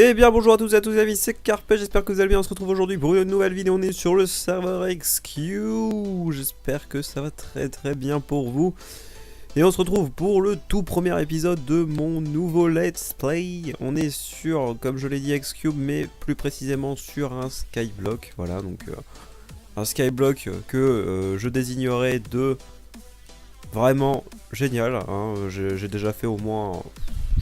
Eh bien bonjour à tous et à tous les amis, c'est Carpe, j'espère que vous allez bien, on se retrouve aujourd'hui pour une nouvelle vidéo, on est sur le serveur XQ, j'espère que ça va très bien pour vous. Et on se retrouve pour le tout premier épisode de mon nouveau Let's Play. On est sur, comme je l'ai dit, XQ, mais plus précisément sur un skyblock, voilà, donc un skyblock que je désignerai de vraiment génial, hein. J'ai déjà fait au moins,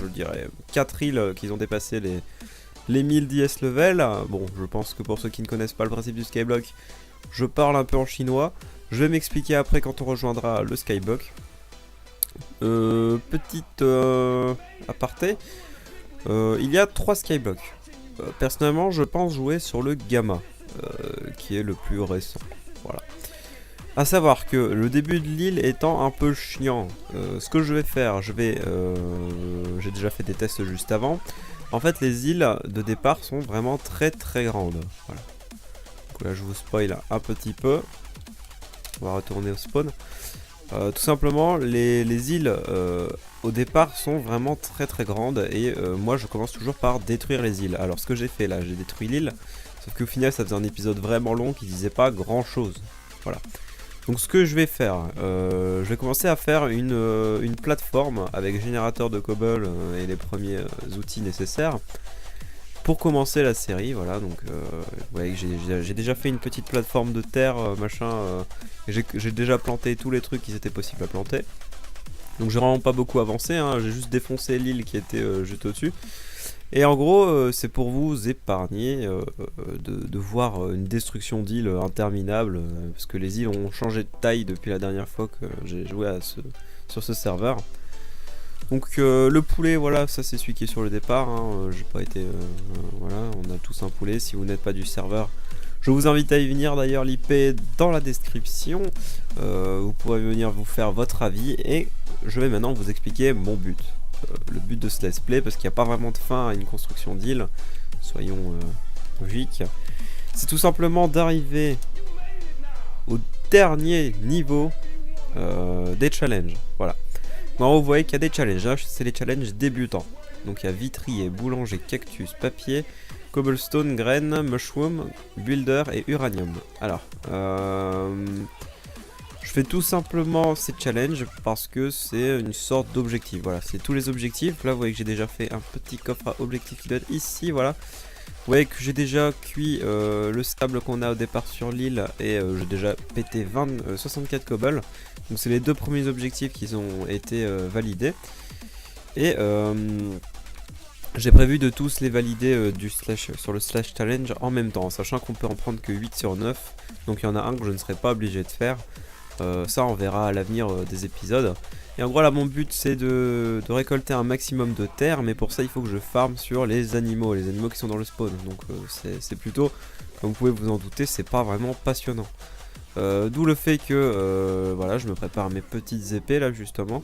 je dirais, 4 îles qui ont dépassé les 1000 DS level. Bon, je pense que pour ceux qui ne connaissent pas le principe du skyblock, je parle un peu en chinois. Je vais m'expliquer après quand on rejoindra le skyblock. Petite aparté, il y a 3 skyblocks. Personnellement, je pense jouer sur le Gamma, qui est le plus récent. Voilà. A savoir que le début de l'île étant un peu chiant, ce que je vais faire, j'ai déjà fait des tests juste avant. En fait, les îles de départ sont vraiment très grandes. Voilà. Donc là, je vous spoil un petit peu. On va retourner au spawn. Tout simplement, les îles au départ sont vraiment très grandes. Et moi, je commence toujours par détruire les îles. Alors, ce que j'ai fait là, j'ai détruit l'île. Sauf qu'au final, ça faisait un épisode vraiment long qui disait pas grand chose. Voilà. Donc ce que je vais faire, je vais commencer à faire une plateforme avec générateur de cobble et les premiers outils nécessaires pour commencer la série. Voilà, donc vous voyez que j'ai déjà fait une petite plateforme de terre, machin, j'ai déjà planté tous les trucs qui étaient possibles à planter. Donc j'ai vraiment pas beaucoup avancé, hein, j'ai juste défoncé l'île qui était juste au-dessus. Et en gros, c'est pour vous épargner de voir une destruction d'îles interminable, parce que les îles ont changé de taille depuis la dernière fois que j'ai joué sur ce serveur. Donc le poulet, voilà, ça c'est celui qui est sur le départ, hein, j'ai pas été... voilà, on a tous un poulet, si vous n'êtes pas du serveur, je vous invite à y venir, d'ailleurs l'IP est dans la description, vous pourrez venir vous faire votre avis, et je vais maintenant vous expliquer mon but. Le but de ce let's play, parce qu'il n'y a pas vraiment de fin à une construction d'île, soyons logiques, c'est tout simplement d'arriver au dernier niveau des challenges. Voilà. En haut, vous voyez qu'il y a des challenges, là c'est les challenges débutants. Donc il y a vitrier, boulanger, cactus, papier, cobblestone, graines, mushroom, builder et uranium. Alors, je fais tout simplement ces challenges parce que c'est une sorte d'objectif. Voilà, c'est tous les objectifs. Là, vous voyez que j'ai déjà fait un petit coffre à objectif qui doit être ici. Voilà. Vous voyez que j'ai déjà cuit le sable qu'on a au départ sur l'île et j'ai déjà pété 64 cobble. Donc, c'est les deux premiers objectifs qui ont été validés. Et j'ai prévu de tous les valider sur le slash challenge en même temps, sachant qu'on peut en prendre que 8 sur 9. Donc, il y en a un que je ne serai pas obligé de faire. Ça on verra à l'avenir des épisodes. Et en gros là mon but c'est de récolter un maximum de terre, mais pour ça il faut que je farme sur les animaux qui sont dans le spawn. Donc c'est plutôt, comme vous pouvez vous en douter, c'est pas vraiment passionnant. D'où le fait que voilà, je me prépare mes petites épées là justement.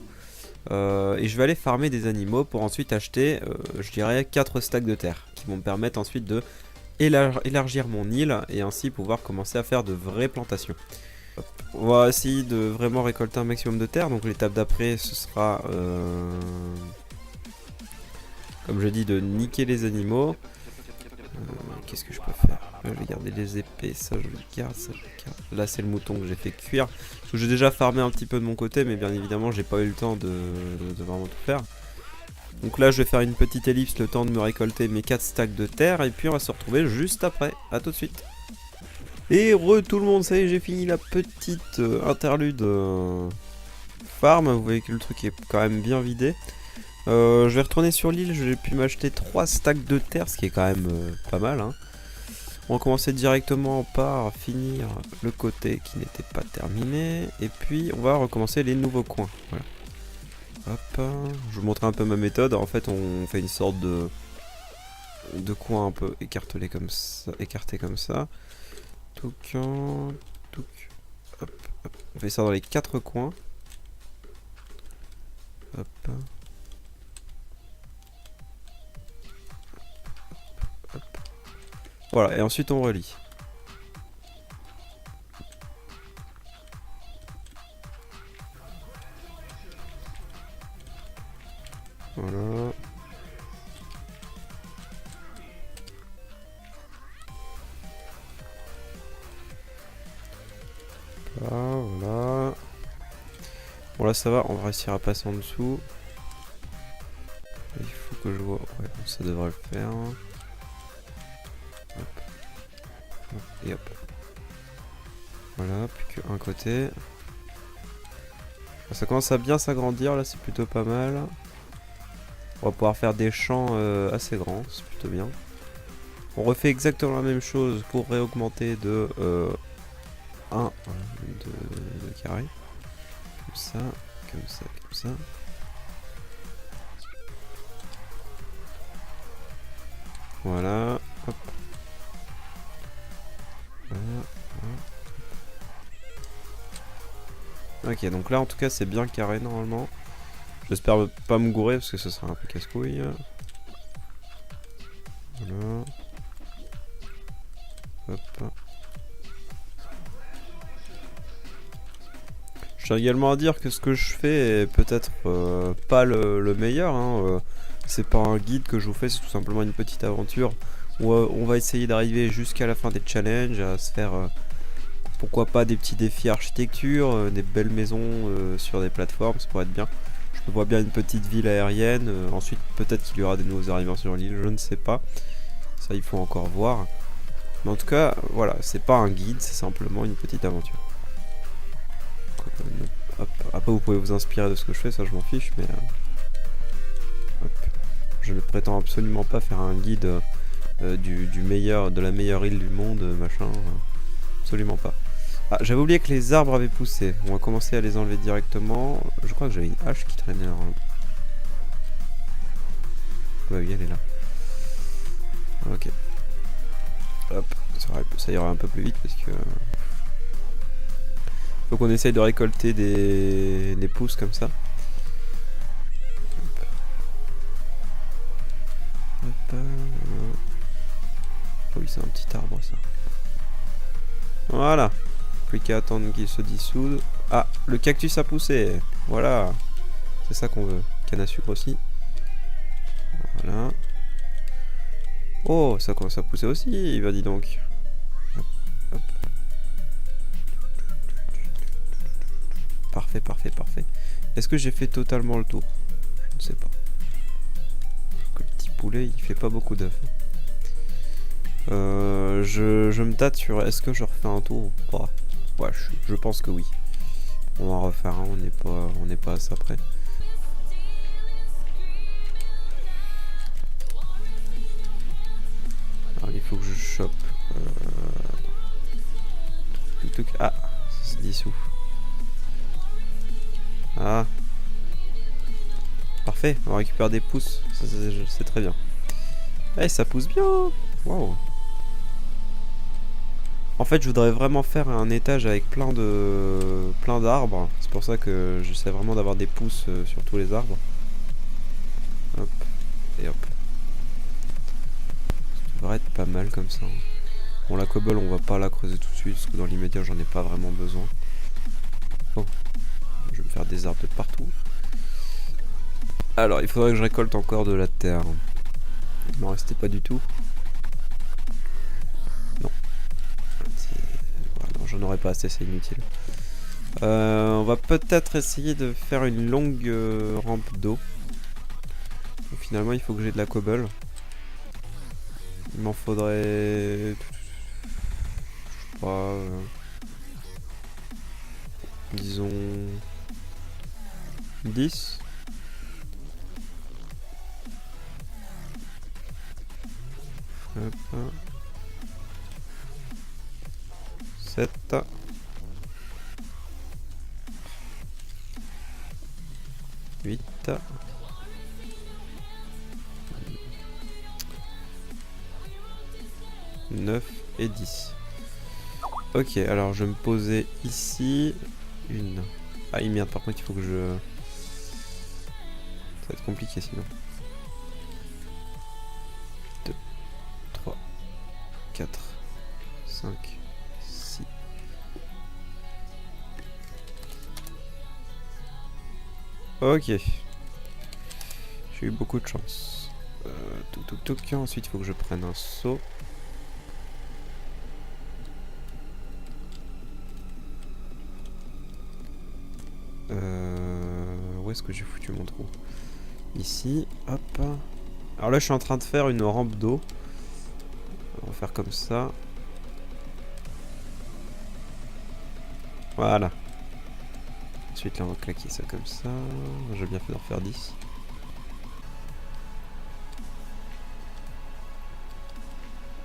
Et je vais aller farmer des animaux pour ensuite acheter je dirais 4 stacks de terre qui vont me permettre ensuite de élargir mon île et ainsi pouvoir commencer à faire de vraies plantations. On va essayer de vraiment récolter un maximum de terre. Donc l'étape d'après ce sera comme je dis, de niquer les animaux. Qu'est-ce que je peux faire? Je vais garder les épées, ça je le garde, ça je le garde. Là c'est le mouton que j'ai fait cuire, parce que j'ai déjà farmé un petit peu de mon côté, mais bien évidemment j'ai pas eu le temps de vraiment tout faire. Donc là je vais faire une petite ellipse, le temps de me récolter mes 4 stacks de terre, et puis on va se retrouver juste après. A tout de suite. Et tout le monde, ça y est, j'ai fini la petite interlude farm. Vous voyez que le truc est quand même bien vidé. Je vais retourner sur l'île, j'ai pu m'acheter 3 stacks de terre, ce qui est quand même pas mal, hein. On va commencer directement par finir le côté qui n'était pas terminé. Et puis on va recommencer les nouveaux coins. Voilà. Hop, je vous montrer un peu ma méthode. En fait on fait une sorte de coin un peu écartelé comme ça. Touc, touc, hop, hop. On fait ça dans les 4 coins. Hop. Hop. Voilà, et ensuite on relie. Voilà. Voilà. Bon là ça va, on va réussir à passer en dessous. Il faut que je vois... Ouais, ça devrait le faire. Hop. Hop, et hop. Voilà, plus qu'un côté. Ça commence à bien s'agrandir, là c'est plutôt pas mal. On va pouvoir faire des champs assez grands, c'est plutôt bien. On refait exactement la même chose pour réaugmenter de 1 de carré. Comme ça, comme ça, comme ça. Voilà, hop. Voilà, voilà. Ok, donc là en tout cas c'est bien carré normalement. J'espère pas me gourer parce que ce sera un peu casse-couille. Voilà. Hop. Je tiens également à dire que ce que je fais est peut-être pas le meilleur. Hein. C'est pas un guide que je vous fais, c'est tout simplement une petite aventure où on va essayer d'arriver jusqu'à la fin des challenges, à se faire pourquoi pas des petits défis architecture, des belles maisons sur des plateformes, ça pourrait être bien. Je me vois bien une petite ville aérienne, ensuite peut-être qu'il y aura des nouveaux arrivants sur l'île, je ne sais pas. Ça il faut encore voir. Mais en tout cas, voilà, c'est pas un guide, c'est simplement une petite aventure. Hop. Après vous pouvez vous inspirer de ce que je fais, ça je m'en fiche, mais hop. Je ne prétends absolument pas faire un guide du meilleur, de la meilleure île du monde, machin, absolument pas. Ah, j'avais oublié que les arbres avaient poussé, on va commencer à les enlever directement. Je crois que j'avais une hache qui traînait là. Bah oui, elle est là. Ok. Hop, ça ira un peu plus vite parce que... Faut qu'on essaye de récolter des pousses comme ça. Hop. Oh oui, c'est un petit arbre ça. Voilà. Plus qu'à attendre qu'il se dissoude. Ah, le cactus a poussé. Voilà. C'est ça qu'on veut. Canne à sucre aussi. Voilà. Oh, ça commence à pousser aussi, il va dis donc. Hop, hop. Parfait, parfait, parfait. Est-ce que j'ai fait totalement le tour? Je ne sais pas. Le petit poulet, il fait pas beaucoup d'œufs. Je me tâte sur est-ce que je refais un tour ou pas. Ouais, je pense que oui. On va en refaire un, on n'est pas à ça près. Alors, il faut que je chope. Ah, ça se dissout. Ah. Parfait, on récupère des pousses. C'est très bien. Eh, ça pousse bien. Wow. En fait, je voudrais vraiment faire un étage avec plein d'arbres. C'est pour ça que j'essaie vraiment d'avoir des pousses sur tous les arbres. Hop. Et hop. Ça devrait être pas mal comme ça. Bon, la cobble, on va pas la creuser tout de suite parce que dans l'immédiat, j'en ai pas vraiment besoin. Oh. Je vais me faire des arbres de partout. Alors, il faudrait que je récolte encore de la terre. Il m'en restait pas du tout. Non. Voilà, non, j'en aurais pas assez, c'est inutile. On va peut-être essayer de faire une longue rampe d'eau. Finalement, il faut que j'ai de la cobble. Il m'en faudrait... Je sais pas... disons... 10. Hop. 7. 8. 9 et 10. Ok, alors je vais me poser ici. Une. Ah merde, par contre il faut que je... Ça va être compliqué sinon. 2, 3, 4, 5, 6. Ok. J'ai eu beaucoup de chance. Touc. Ensuite il faut que je prenne un seau. où est-ce que j'ai foutu mon trou? Ici, hop. Alors là, je suis en train de faire une rampe d'eau. On va faire comme ça. Voilà. Ensuite, là, on va claquer ça comme ça. J'ai bien fait d'en faire 10.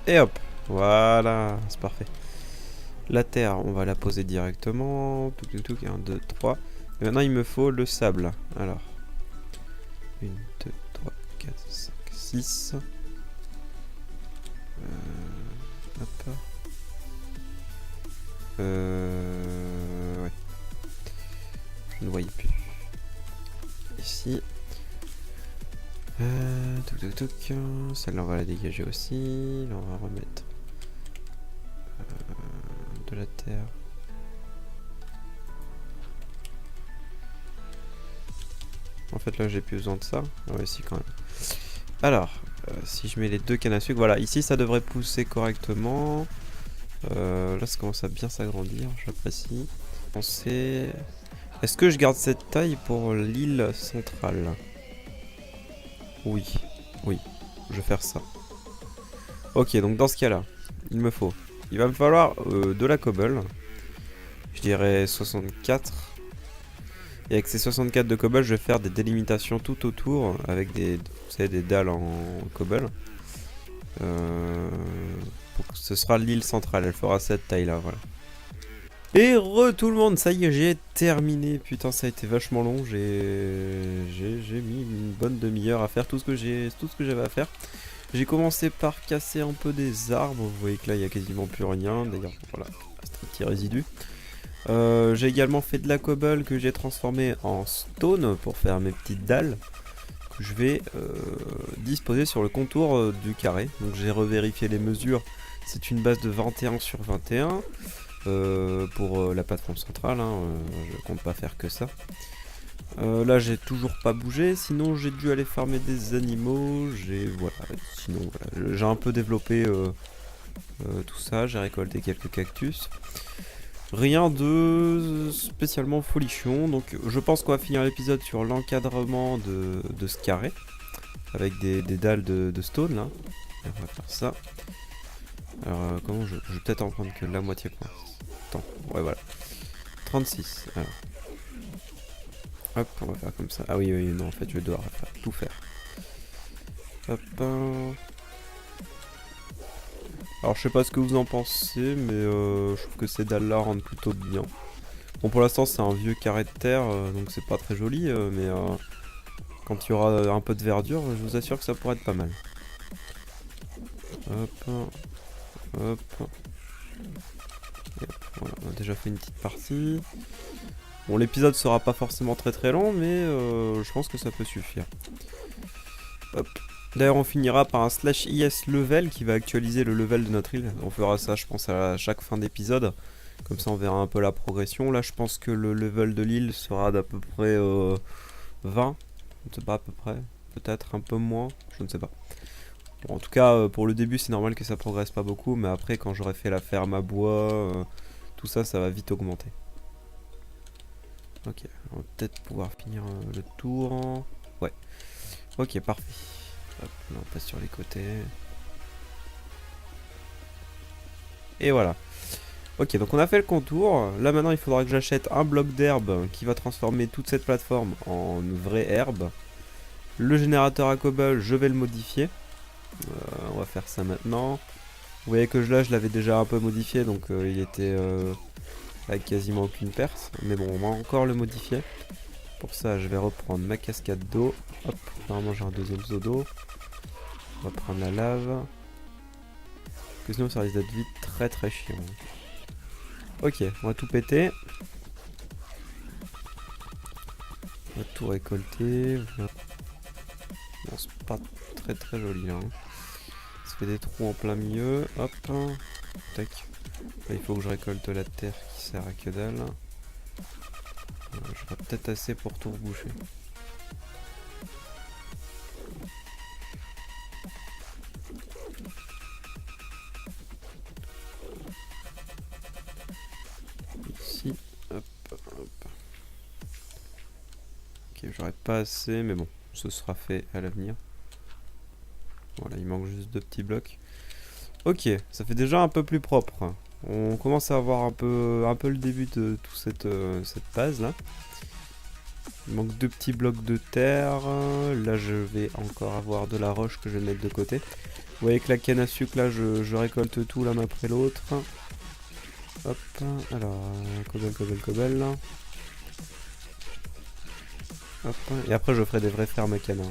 Et hop. Voilà, c'est parfait. La terre, on va la poser directement. Tout, 1, 2, 3. Et maintenant, il me faut le sable. Alors. 1, 2, 3, 4, 5, 6. Hop. Ouais. Je ne voyais plus. Ici. Celle-là, on va la dégager aussi. Là, on va remettre de la terre. En fait, là, j'ai plus besoin de ça. Ah ouais, si, quand même. Alors, si je mets les 2 cannes à sucre, voilà, ici, ça devrait pousser correctement. Là, ça commence à bien s'agrandir, j'apprécie. Est-ce que je garde cette taille pour l'île centrale? Oui, oui, je vais faire ça. Ok, donc dans ce cas-là, il va me falloir de la cobble. Je dirais 64. Et avec ces 64 de cobble, je vais faire des délimitations tout autour avec des, vous savez, des dalles en cobble. Ce sera l'île centrale, elle fera cette taille-là, voilà. Et tout le monde, ça y est, j'ai terminé. Putain, ça a été vachement long. J'ai mis une bonne demi-heure à faire tout ce que j'avais à faire. J'ai commencé par casser un peu des arbres. Vous voyez que là, il y a quasiment plus rien. D'ailleurs, voilà, c'est un petit résidu. J'ai également fait de la cobble que j'ai transformé en stone pour faire mes petites dalles que je vais disposer sur le contour du carré. Donc j'ai revérifié les mesures. C'est une base de 21 sur 21. Pour la plateforme centrale, hein, je compte pas faire que ça. Là j'ai toujours pas bougé, sinon j'ai dû aller farmer des animaux, sinon voilà, j'ai un peu développé tout ça, j'ai récolté quelques cactus. Rien de spécialement folichon, donc je pense qu'on va finir l'épisode sur l'encadrement de ce carré, avec des dalles de stone là. Et on va faire ça. Alors comment je vais peut-être en prendre que la moitié quoi. Attends, ouais voilà. 36, alors. Hop, on va faire comme ça. Ah oui, non, en fait, je vais devoir tout faire. Hop. Alors, je sais pas ce que vous en pensez, mais je trouve que ces dalles-là rendent plutôt bien. Bon, pour l'instant, c'est un vieux carré de terre, donc c'est pas très joli, mais quand il y aura un peu de verdure, je vous assure que ça pourrait être pas mal. Hop. Hop. Voilà, on a déjà fait une petite partie. Bon, l'épisode sera pas forcément très long, mais je pense que ça peut suffire. Hop. D'ailleurs, on finira par un /is level qui va actualiser le level de notre île. On fera ça, je pense, à chaque fin d'épisode. Comme ça, on verra un peu la progression. Là, je pense que le level de l'île sera d'à peu près 20. Je ne sais pas à peu près. Peut-être un peu moins. Je ne sais pas. Bon, en tout cas, pour le début, c'est normal que ça progresse pas beaucoup. Mais après, quand j'aurai fait la ferme à bois, tout ça, ça va vite augmenter. Ok, on va peut-être pouvoir finir le tour. Ouais. Ok, parfait. Hop, là on passe sur les côtés. Et voilà. Ok, donc on a fait le contour. Là maintenant il faudra que j'achète un bloc d'herbe qui va transformer toute cette plateforme en vraie herbe. Le générateur à cobble, je vais le modifier. On va faire ça maintenant. Vous voyez que là je l'avais déjà un peu modifié, donc il était avec quasiment aucune perce. Mais bon, on va encore le modifier. Pour ça, je vais reprendre ma cascade d'eau. Hop, normalement j'ai un deuxième seau d'eau. On va prendre la lave. Parce que sinon ça risque d'être vite très chiant. Ok, on va tout péter. On va tout récolter. Bon, c'est pas très joli là. Hein. Ça fait des trous en plein milieu. Hop. Tac. Là, il faut que je récolte la terre qui sert à que dalle. J'aurai peut-être assez pour tout reboucher. Ici, hop. Ok, je J'aurais pas assez, mais bon, ce sera fait à l'avenir. Voilà, il manque juste 2 petits blocs. Ok, ça fait déjà un peu plus propre. On commence à avoir un peu le début de toute cette base là. Il manque 2 petits blocs de terre. Là, je vais encore avoir de la roche que je vais mettre de côté. Vous voyez que la canne à sucre, là, je récolte tout l'un après l'autre. Hop, alors, cobble, là. Hop, et après, je ferai des vraies fermes à canne.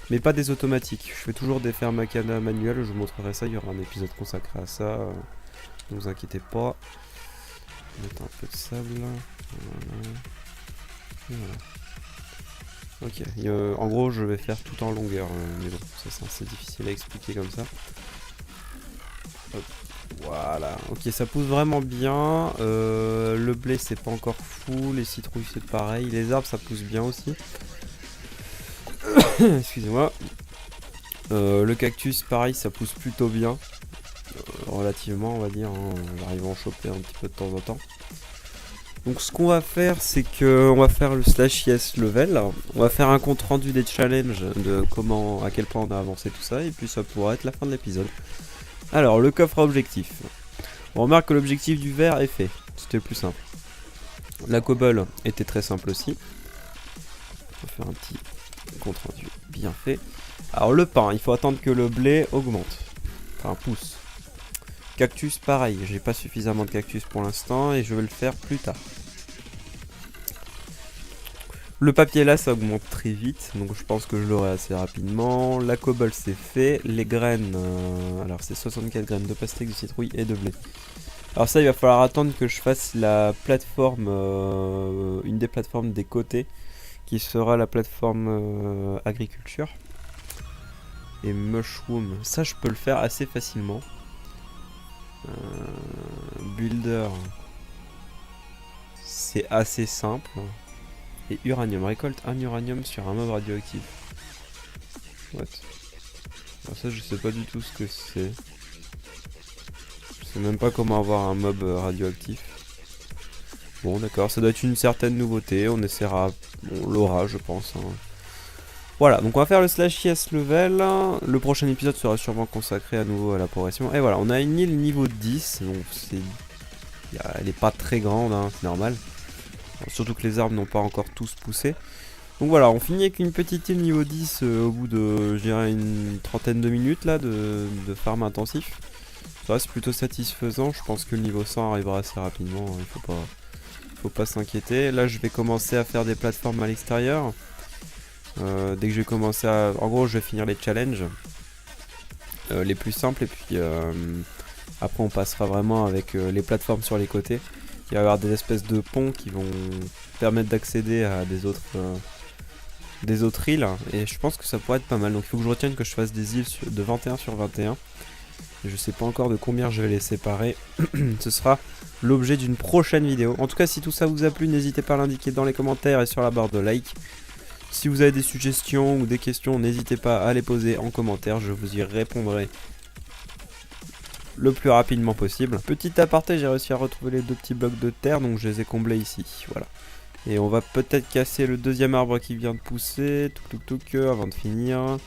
Mais pas des automatiques. Je fais toujours des fermes à canne manuelles. Je vous montrerai ça. Il y aura un épisode consacré à ça. Ne vous inquiétez pas. On va mettre un peu de sable. Voilà. Ok, en gros je vais faire tout en longueur, mais bon, ça c'est assez difficile à expliquer comme ça. Hop, voilà, ok, ça pousse vraiment bien. Le blé c'est pas encore fou, les citrouilles c'est pareil, les arbres ça pousse bien aussi. Excusez-moi. Le cactus pareil, ça pousse plutôt bien. Relativement on va dire, hein. J'arrive à en choper un petit peu de temps en temps. Donc ce qu'on va faire, c'est que on va faire le slash yes level. On va faire un compte rendu des challenges, de comment, à quel point on a avancé tout ça, et puis ça pourra être la fin de l'épisode. Alors le coffre à objectif. On remarque que l'objectif du vert est fait. C'était le plus simple. La cobble était très simple aussi. On va faire un petit compte rendu bien fait. Alors le pain, il faut attendre que le blé augmente. Enfin pousse. Cactus pareil, j'ai pas suffisamment de cactus pour l'instant et je vais le faire plus tard. Le papier là ça augmente très vite, donc je pense que je l'aurai assez rapidement. La cobble c'est fait, les graines, alors c'est 64 graines de pastèque, de citrouille et de blé. Alors ça il va falloir attendre que je fasse la plateforme, une des plateformes des côtés, qui sera la plateforme agriculture. Et mushroom, ça je peux le faire assez facilement. Builder, c'est assez simple. Et uranium, récolte un uranium sur un mob radioactif. What? Alors ça je sais pas du tout ce que c'est. Je sais même pas comment avoir un mob radioactif. Bon d'accord, ça doit être une certaine nouveauté, on essaiera, on l'aura je pense. Hein. Voilà, donc on va faire le slash yes level. Le prochain épisode sera sûrement consacré à nouveau à la progression. Et voilà, on a une île niveau 10, donc c'est... elle est pas très grande, hein, c'est normal. Surtout que les arbres n'ont pas encore tous poussé. Donc voilà, on finit avec une petite île niveau 10 au bout de, je dirais, une trentaine de minutes là de farm intensif. Ça reste plutôt satisfaisant, je pense que le niveau 100 arrivera assez rapidement, il faut pas s'inquiéter. Là je vais commencer à faire des plateformes à l'extérieur. Dès que je vais commencer à... En gros je vais finir les challenges les plus simples et puis après on passera vraiment avec les plateformes sur les côtés. Il va y avoir des espèces de ponts qui vont permettre d'accéder à des autres îles et je pense que ça pourrait être pas mal. Donc il faut que je retienne que je fasse des îles de 21 sur 21 et je sais pas encore de combien je vais les séparer. Ce sera l'objet d'une prochaine vidéo. En tout cas si tout ça vous a plu, n'hésitez pas à l'indiquer dans les commentaires et sur la barre de like. Si vous avez des suggestions ou des questions, n'hésitez pas à les poser en commentaire, je vous y répondrai le plus rapidement possible. Petit aparté, j'ai réussi à retrouver les 2 petits blocs de terre, donc je les ai comblés ici, voilà. Et on va peut-être casser le deuxième arbre qui vient de pousser, avant de finir.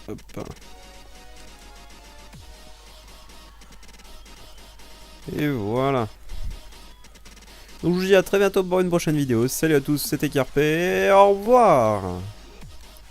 Hop. Et voilà. Donc je vous dis à très bientôt pour une prochaine vidéo. Salut à tous, c'était Carpe, et au revoir.